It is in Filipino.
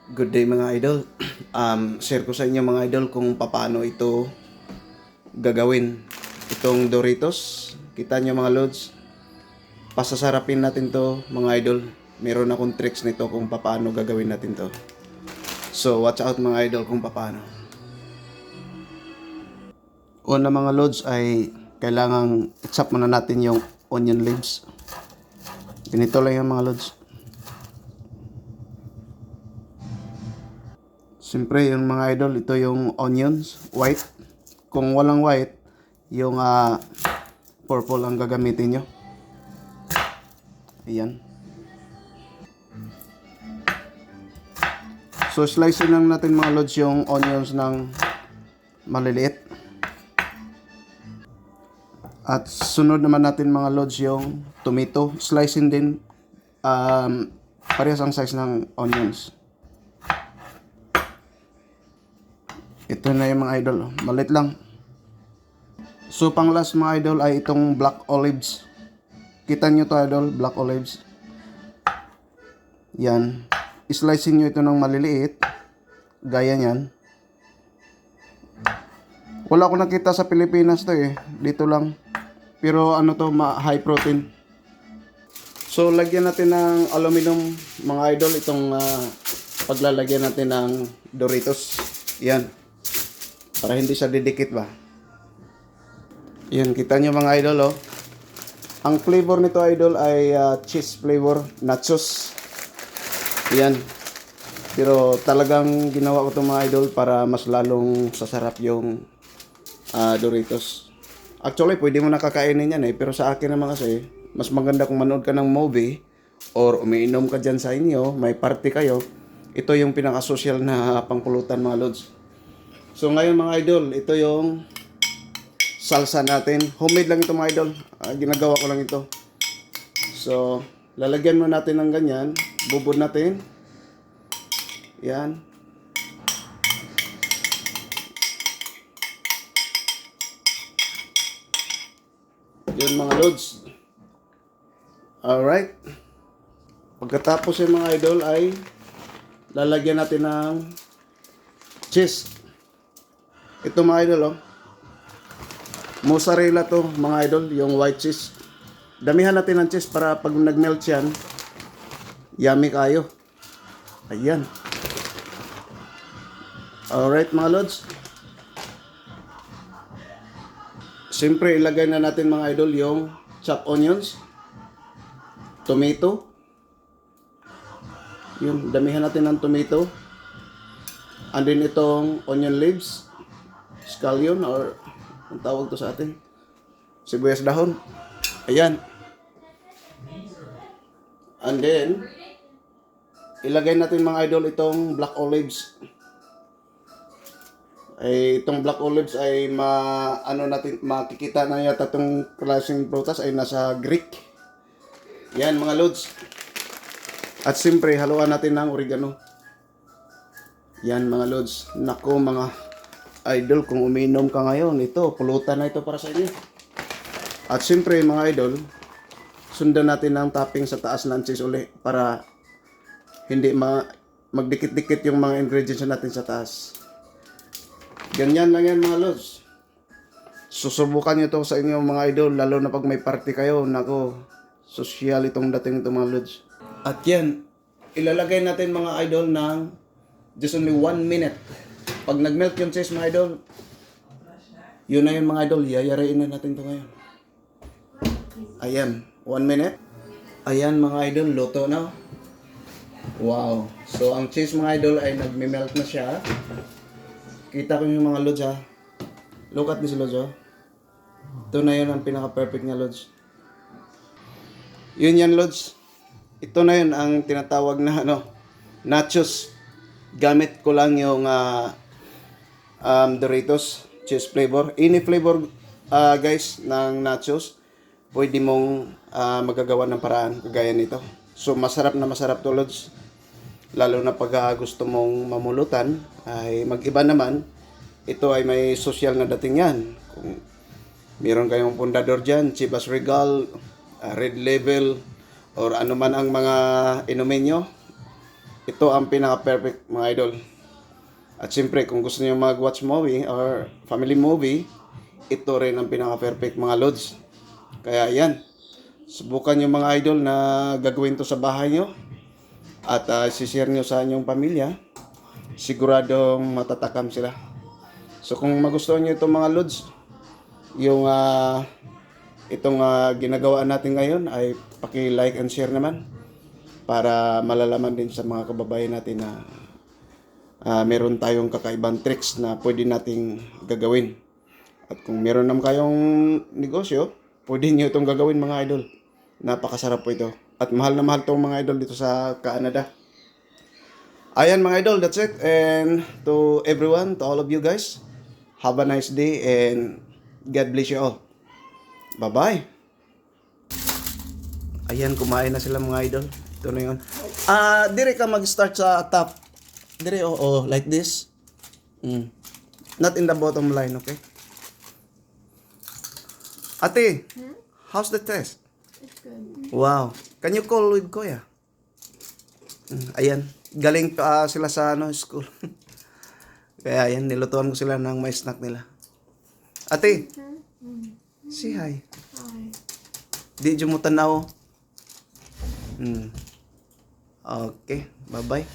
Good day mga idol. Share ko sa inyo mga idol kung paano ito gagawin. Itong Doritos, kita nyo mga lods, pasasarapin natin to mga idol. Meron akong tricks nito kung paano gagawin natin to. So watch out mga idol kung paano. Una mga lods ay kailangang i-chop muna natin yung onion leaves. Ganito lang yung mga lods. Siyempre, yung mga idol, ito yung onions, white. Kung walang white, yung purple ang gagamitin nyo. Ayan. So, slice lang natin mga lods yung onions ng maliliit. At sunod naman natin mga lods yung tomato. Slicing din, parehas ang size ng onions. Ito na yung mga idol, malit lang. So pang last mga idol ay itong black olives. Kita nyo to idol, black olives. Yan. Slicing nyo ito ng maliliit. Gaya nyan. Wala ko nakita sa Pilipinas to eh. Dito lang. Pero ano to, high protein. So lagyan natin ng aluminum mga idol. Itong paglalagyan natin ng Doritos. Yan. Para hindi siya didikit ba. Yan, kita nyo mga idol oh. Ang flavor nito idol ay cheese flavor, nachos. Yan. Pero talagang ginawa ko ito mga idol para mas lalong sasarap yung Doritos. Actually, pwede mo nakakainin yan eh. Pero sa akin naman kasi, mas maganda kung manood ka ng movie or umiinom ka dyan sa inyo, may party kayo. Ito yung pinaka-social na pangpulutan mga lods. So ngayon mga idol, ito yung salsa natin. Homemade lang ito mga idol. Ginagawa ko lang ito. So, lalagyan mo natin ng ganyan. Bubod natin. Yan. Yun mga lods. Alright. Pagkatapos yung mga idol ay lalagyan natin ng cheese. Ito mga idol oh. Mozzarella to mga idol, yung white cheese. Damihan natin ng cheese para pag nag-melt yan, yummy kayo. Ayan. Alright mga lods. Siyempre ilagay na natin mga idol yung chopped onions, tomato. Yung damihan natin ng tomato. And then itong onion leaves, scallion or ang tawag to sa atin, sibuyas dahon. Ayan. And then ilagay natin mga idol itong black olives. Ay itong black olives ay makikita na yata itong klaseng prutas ay nasa Greek. Yan mga lods. At siyempre haluan natin ng oregano. Yan mga lods. Nako mga idol, kung uminom ka ngayon, ito, pulutan na ito para sa inyo. At siyempre mga idol, sundan natin ng topping sa taas ng cheese uli para hindi magdikit-dikit yung mga ingredients natin sa taas. Ganyan lang yan mga lods. Susubukan nyo ito sa inyo mga idol, lalo na pag may party kayo. Nako, social itong dating ito mga lods. At yan, ilalagay natin mga idol ng just only 1 minute. Pag nag-melt yung cheese mga idol, yun na yun mga idol, yayariin na natin ito ngayon. Ayan, 1 minute. Ayan mga idol, luto na. Wow. So ang cheese mga idol ay nag-melt na siya. Kita ko yung mga lods ha. Look at this lods ha. Ito na yun ang pinaka-perfect na lods. Yun yan lods. Ito na yun ang tinatawag na nachos. Gamit ko lang yung Doritos cheese flavor. Any flavor guys ng nachos, pwede mong magagawa ng paraan kagaya nito. So masarap na masarap to lods. Lalo na pag gusto mong mamulutan ay mag-iba naman. Ito ay may social na dating yan. Kung meron kayong pundador dyan, Chivas Regal, Red Label, or ano man ang mga inumin nyo, ito ang pinaka-perfect mga idol. At siyempre, kung gusto niyo mag-watch movie or family movie, ito rin ang pinaka-perfect mga lods. Kaya yan, subukan niyo mga idol na gagawin to sa bahay niyo at sishare niyo sa inyong pamilya. Siguradong matatakam sila. So kung magustuhan niyo itong mga lods, yung itong ginagawa natin ngayon ay paki-like and share naman para malalaman din sa mga kababayan natin na meron tayong kakaibang tricks na pwede nating gagawin. At kung meron naman kayong negosyo, pwede nyo itong gagawin mga idol. Napakasarap po ito. At mahal na mahal itong mga idol dito sa Canada. Ayan mga idol, that's it. And to everyone, to all of you guys, have a nice day and God bless you all. Bye-bye. Ayan, kumain na sila mga idol. Ito na yun. Dire ka mag-start sa top. Dire, like this. Not in the bottom line, okay? Ate, how's the test? It's good. Wow. Can you call with Kuya? Ayan. Galing pa sila sa school. Kaya ayan, nilutuan ko sila ng may snack nila. Ate, say hi. Hi. Di mo tanaw. Okay, bye-bye.